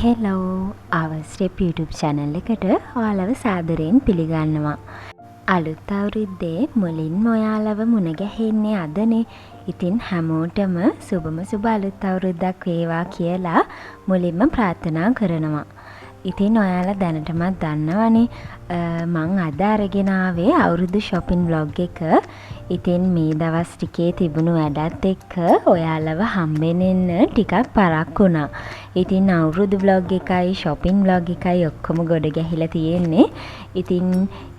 Hello අවස්ටෙප් YouTube channel එකට ඔයාලව සාදරයෙන් පිළිගන්නවා. අලුත් අවුරුද්දේ මුලින්ම ඔයාලව මුණ ගැහෙන්නේ අදනේ. ඉතින් හැමෝටම සුබම සුබ අලුත් අවුරුද්දක් වේවා කියලා මුලින්ම ප්‍රාර්ථනා කරනවා. ඉතින් ඔයාලා දැනටමත් දන්නවනේ මං අද අරගෙන ආවේ අවුරුදු shopping vlog එක. ඉතින් මේ දවස් ටිකේ තිබුණු වැඩත් එක්ක ඔයාලව හම්බෙන්න ටිකක් පරක් වුණා. ඉතින් අවුරුදු vlog එකයි shopping vlog එකයි ඔක්කොම ගොඩ ගැහිලා තියෙන්නේ. ඉතින්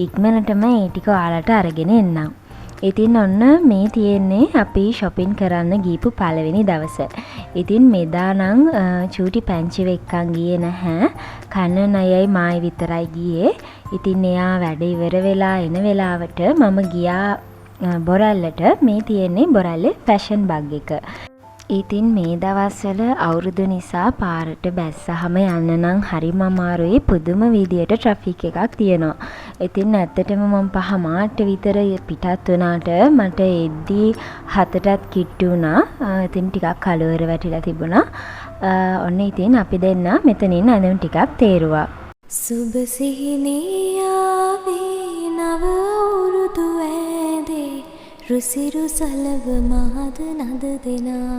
ඉක්මනටම ඒ ටික ඔයාලට අරගෙන එන්නම්. ඉතින් ඔන්න මේ තියෙන්නේ අපි shopping කරන්න ගිහපු පළවෙනි දවස. ඉතින් මෙදා නම් චූටි පැංචි වෙක්කන් ගියේ නැහැ. කන්නන් අයයි මායි විතරයි ගියේ. ඉතින් එයා වැඩ ඉවර වෙලා එන වෙලාවට මම ගියා බොරැල්ලට. මේ තියෙන්නේ බොරැල්ලේ ෆැෂන් බග් එක. ඉතින් මේ දවස්වල අවුරුදු නිසා පාරට බැස්සහම යන්න නම් හරිම අමාරුයි. පුදුම විදියට ට්‍රැෆික් එකක් තියෙනවා. ඉතින් ඇත්තටම මම 5:00 විතර පිටත් වුණාට මට එද්දි 7ටත් කිට්ටු වුණා. ඉතින් ටිකක් කලවර වැටිලා තිබුණා. ඔන්න ඉතින් අපි දෙන්න මෙතනින් ඇඳුම් ටිකක් තේරුවා. සුබ සිහිනේ ආවේ නව අවුරුදු ඇදේ රුසිරු සලව මහද නද දෙනා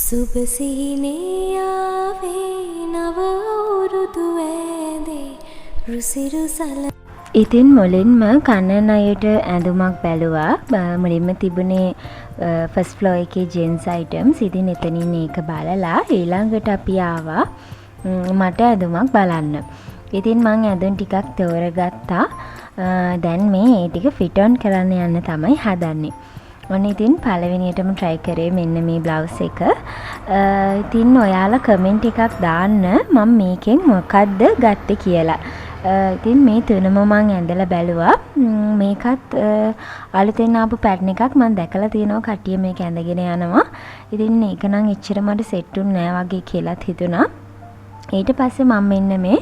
සුබ සිහිනේ ආවේ නව අවුරුදු ඇදේ රුසිරු සලව. ඉතින් මුලින්ම කන්නන් අයට ඇඳුමක් බැලුවා. මුලින්ම තිබුණේ ෆස්ට් ෆ්ලෝර් එකේ ජෙන්ස් අයිටම්ස්. ඉතින් එතනින් ඒක බලලා ඊළඟට අපි ආවා මට ඇඳුමක් බලන්න. ඉතින් මං ඇඳුම් ටිකක් තෝරගත්තා. දැන් මේ ඒ ටික ෆිට් ඔන් කරන්න යන්න තමයි හදන්නේ. ඔන්න ඉතින් පළවෙනියටම try කරේ මෙන්න මේ බ්ලවුස් එක. ඉතින් ඔයාලා කමෙන්ට් එකක් දාන්න මම මේකෙන් මොකද්ද ගත්තේ කියලා. ඉතින් මේ තුනම මං ඇඳලා බැලුවා. මේකත් අලුතෙන් ආපු පැටර්න් එකක් මම දැකලා තියෙනවා. කට්ටිය මේක ඇඳගෙන යනවා. ඉතින් ඒක නම් එච්චර මට සෙට් උන්නේ නැහැ වගේ කියලාත් හිතුණා. ඊට පස්සේ මම මෙන්න මේ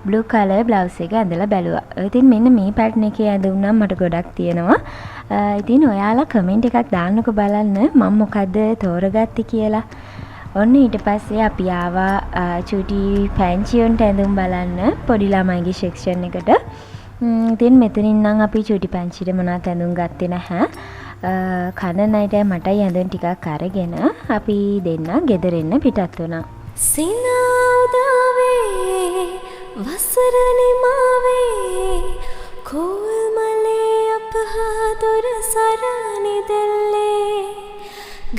බ්ලූ කලර් බ්ලවුස් එක ඇඳලා බැලුවා. ඉතින් මෙන්න මේ පැටර්න් එකේ ඇඳුම් නම් මට ගොඩක් තියෙනවා. ඉතින් ඔයාලා කමෙන්ට් එකක් දාන්නකෝ බලන්න මම මොකද්ද තෝරගත්තේ කියලා. ඔන්න ඊට පස්සේ අපි ආවා චූටි පැන්චි වුන්ට ඇඳුම් බලන්න පොඩි ළමයිගේ සෙක්ෂන් එකට. ඉතින් මෙතනින් නම් අපි චූටි පැන්චිට මොනවත් ඇඳුම් ගත්තේ නැහැ. කන්නන් අයට මටයි ඇඳුම් ටිකක් අරගෙන අපි දෙන්න ගෙදර එන්න පිටත් වුණා. සිනාවදාවේ වසර නිමාවේ කෝල්මලේ අපහා දොර සරණි දෙල්ලේ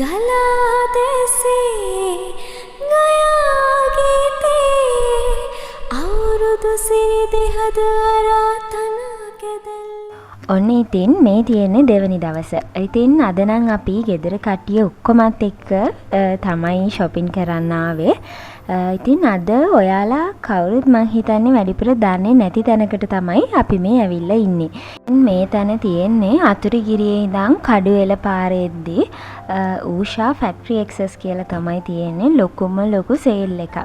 ගලා දෙසේ ගයා ගීතේ අවුරුදු සිරිදෙහද අරාතන කෙදෙල්. ඔන්න ඉතින් මේ තියෙන්නේ දෙවනි දවස. ඉතින් අද නම් අපි ගෙදර කට්ටිය ඔක්කොමත් එක්ක තමයි shopping කරන්න ආවේ. ඉතින් අද ඔයාලා කවුරුත් මං හිතන්නේ වැඩිපුර දන්නේ නැති තැනකට තමයි අපි මේ ඇවිල්ලා ඉන්නේ. මේ තැන තියෙන්නේ අතුරුගිරියේ ඉඳන් කඩුවෙල පාරේදී ඌෂා ෆැක්ටරි එක්සස් කියලා තමයි තියෙන්නේ. ලොකුම ලොකු සේල් එකක්.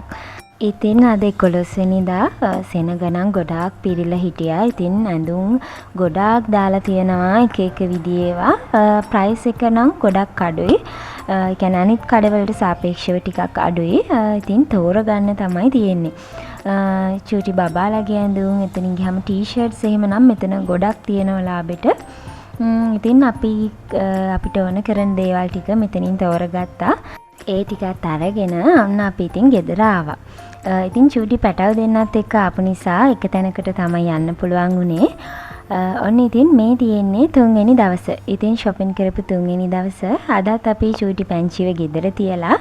ඉතින් අද 11 වෙනිදා සෙනග නම් ගොඩාක් පිරිලා හිටියා. ඉතින් ඇඳුම් ගොඩාක් දාලා තියෙනවා එක එක විදිහේවා. ප්‍රයිස් එක නම් ගොඩක් අඩුයි. ඒ කියන්නේ අනිත් කඩවලට සාපේක්ෂව ටිකක් අඩුයි. ඉතින් තෝරගන්න තමයි තියෙන්නේ. චූටි බබාලාගේ ඇඳුම් එතනින් ගියාම ටී-ෂර්ට්ස් එහෙම නම් මෙතන ගොඩක් තියෙනවා ලාභෙට. ඉතින් අපිට ඕන කරන දේවල් ටික මෙතනින් තෝරගත්තා. ඒ ටිකත් අරගෙන ඔන්න අපි ඉතින් ගෙදර ආවා. ඉතින් චූටි පැටව දෙන්නත් එක්ක ආපු නිසා එක තැනකට තමයි යන්න පුළුවන් වුණේ. ඔන්න ඉතින් මේ තියෙන්නේ 3 වෙනි දවස. ඉතින් shopping කරපු 3 වෙනි දවස අදත් අපි චූටි පැංචිව ගෙදර තියලා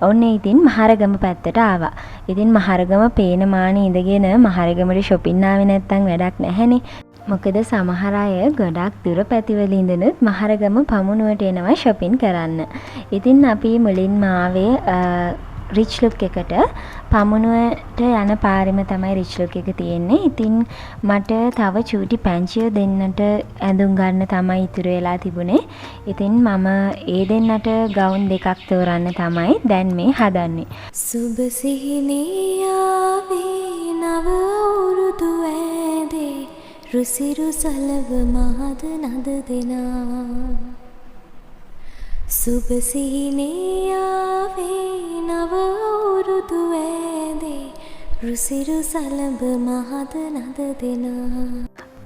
ඔන්න ඉතින් මහරගම පැත්තට ආවා. ඉතින් මහරගම පේන මානේ ඉඳගෙන මහරගමට shopping ආවේ නැත්තම් වැඩක් නැහැනේ. මොකද සමහර අය ගොඩක් දුර පැතිවල ඉඳනත් මහරගම පමුණුවට එනවා shopping කරන්න. ඉතින් අපි මුලින්ම ආවේ රිච් ලුක් එකට. පමුණුවට යන පාරෙම තමයි රිච් ලුක් එක තියෙන්නේ. ඉතින් මට තව චූටි පැංචිය දෙන්නට ඇඳුම් ගන්න තමයි ඉතුරු වෙලා තිබුණේ. ඉතින් මම ඒ දෙන්නට ගවුන් දෙකක් තෝරන්න තමයි දැන් මේ හදන්නේ. සුබ සිහිනේ ආවේ නව අවුරුදු ඇදේ රුසිරු සලව මහද නද දෙනා සුබ සිහිනේ ආවේ නව අවුරුදු රුසිරු සලබ මහද නද දෙනා.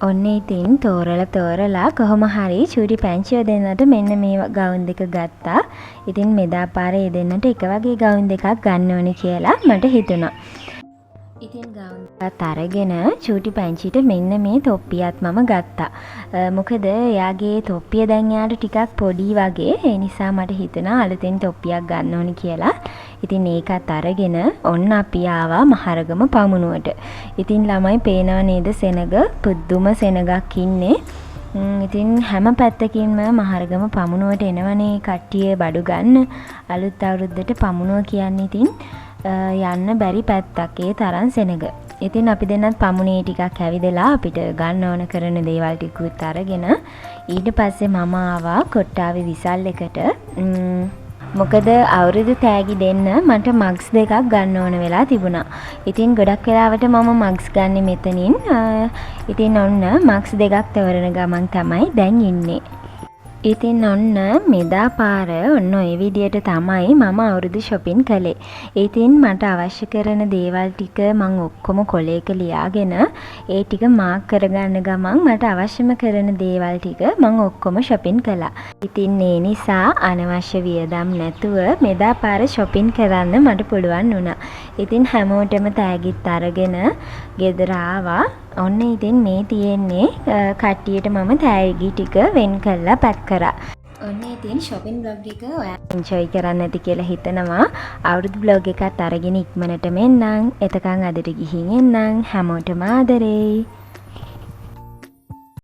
ඔන්න ඉතින් තෝරලා කොහොම හරි චූටි පැංචිව දෙන්නට මෙන්න මේ ගවුන් දෙක ගත්තා. ඉතින් මෙදා පාරේ දෙන්නට එක වගේ ගවුන් දෙකක් ගන්න ඕනේ කියලා මට හිතුණා. ඉතින් ගවුන් දෙකත් අරගෙන චූටි පැංචිට මෙන්න මේ තොප්පියත් මම ගත්තා. මොකද එයාගේ තොප්පිය දැන් යාට ටිකක් පොඩි වගේ. ඒ නිසා මට හිතුණා අලුතෙන් තොප්පියක් ගන්න ඕනේ කියලා. ඉතින් ඒකත් අරගෙන ඔන්න අපි ආවා මහරගම පමුණුවට. ඉතින් ළමයි පේනවා නේද සෙනග පුදුම සෙනගක් ඉන්නේ. ඉතින් හැම පැත්තකින්ම මහරගම පමුණුවට එනවනේ කට්ටිය බඩු ගන්න. අලුත් අවුරුද්දට පමුණුව කියන්නේ ඉතින් යන්න බැරි පැත්තක් ඒ තරම් සෙනග. ඉතින් අපි දෙන්නත් පමුණේ ටිකක් ඇවිදලා අපිට ගන්න ඕන කරන දේවල් ටිකුත් අරගෙන ඊට පස්සේ මම ආවා කොට්ටාවේ විසල් එකට. මොකද අවුරුදු තෑගි දෙන්න මට මග්ස් දෙකක් ගන්න ඕන වෙලා තිබුණා. ඉතින් ගොඩක් වෙලාවට මම මග්ස් ගන්නෙ මෙතනින්. ඉතින් ඔන්න මග්ස් දෙකක් තවරන ගමන් තමයි දැන් ඉන්නේ. ඉතින් ඔන්න මෙදා පාර ඔන්න ඔය විදියට තමයි මම අවුරුදු shopping කළේ. ඉතින් මට අවශ්‍ය කරන දේවල් ටික මම ඔක්කොම කොලයක ලියාගෙන ඒ ටික මාක් කරගන්න ගමන් මට අවශ්‍යම කරන දේවල් ටික මම ඔක්කොම shopping කළා. ඉතින් ඒ නිසා අනවශ්‍ය වියදම් නැතුව මෙදා පාර shopping කරන්න මට පුළුවන් වුණා. ඉතින් හැමෝටම තෑගිත් අරගෙන ගෙදර ආවා. ඔන්න ඉතින් මේ තියෙන්නේ කට්ටියට මම තෑගි ටික වෙන් කරලා පැක් කරා. ඔන්න ඉතින් shopping vlog එක ඔයා enjoy කරන්න ඇති කියලා හිතනවා. අවුරුදු vlog එකත් අරගෙන ඉක්මනටම එන්නම්. එතකන් අදට ගිහින් එන්නම්. හැමෝටම ආදරේ.